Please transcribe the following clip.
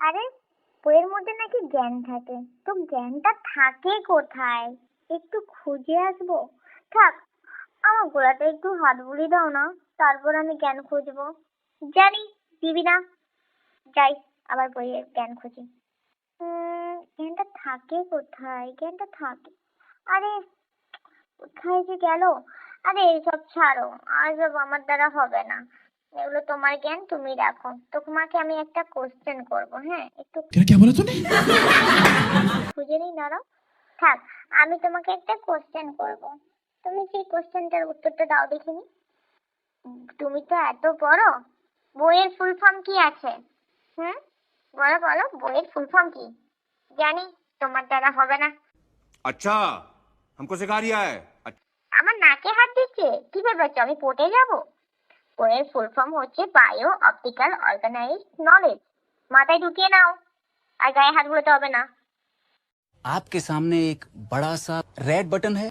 আরে, বইয়ের মধ্যে নাকি জ্ঞান থাকে, তো জ্ঞানটা থাকে কোথায়? একটু খুঁজে আসবো। থাক, আমার গোড়াতে একটু হাত বুলিয়ে দাও না, তারপর আমি জ্ঞান খুঁজবো। জানি দিবি না, যাই আবার বইয়ে জ্ঞান খুঁজি। জ্ঞানটা থাকে কোথায়? জ্ঞানটা থাকে, আরে কোথায় যে গেল? আরে এইসব ছাড়ো, আজব আমার দ্বারা হবে না। এগুলো তোমার জ্ঞান, তুমি রাখো। তোমাকে আমি একটা কোশ্চেন করবো, হ্যাঁ? একটু क्या बोला तूने? খুঁজে নিই, দাঁড়াও। থাক, আমি তোমাকে একটা কোশ্চেন করবো, তুমি সেই কোশ্চেনটার উত্তরটা দাও দেখিনি। তুমি তো এত বড়, বইয়ের ফুল ফর্ম কি আছে? হুম, বলো বলো, বইয়ের ফুল ফর্ম কি? জানি তোমার দ্বারা হবে না। अच्छा, हमको सिखा रिया है। আমার নাকে হাত দিচ্ছে, কি ভেবেছো আমি পটে যাব? বইয়ের ফুল ফর্ম হচ্ছে বায়ো অপটিক্যাল অর্গানাইজ নলেজ। মাথায় ঢুকিয়ে নাও, আর গায়ে হাত বুলোতে হবে না। आपके सामने एक बड़ा सा रेड बटन है।